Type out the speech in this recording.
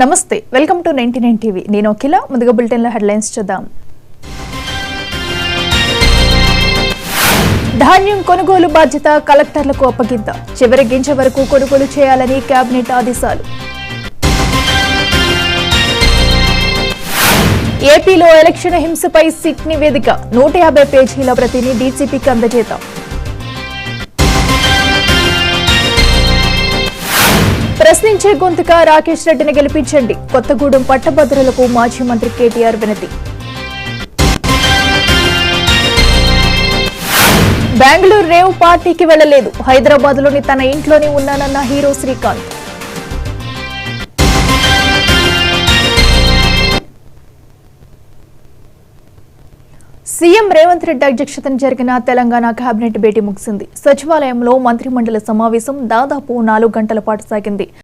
నమస్తే welcome to 99 TV నేను అఖిల ముందుగా బులెటిన్ లో హెడ్లైన్స్ చూద్దాం ధాన్యం కొనుగోలు బాధ్యత కలెక్టర్లకు అప్పగింత చివరి గింజ వరకు కొనుగోలు చేయాలని కేబినెట్ ఆదేశాలు ఏపీలో ఎలక్షన్ హింసపై సిట్ నివేదిక 150 పేజీల ప్రతిని డీసీపీకి అందజేత ప్రశ్నించే గొంతుక రాకేష్ రెడ్డిని గెలిపించండి కొత్తగూడెం పట్టభద్రులకు మాజీ మంత్రి కేటీఆర్ వినతి బెంగళూరు రేవ్ పార్టీకి వెళ్లలేదు హైదరాబాద్ లోని తన ఇంట్లోనే ఉన్నానన్న హీరో శ్రీకాంత్ సీఎం రేవంత్ రెడ్డి అధ్యక్షతన జరిగిన తెలంగాణ కేబినెట్ భేటీ ముగిసింది. సచివాలయంలో మంత్రిమండలి సమావేశం దాదాపు 4 గంటల పాటు సాగింది.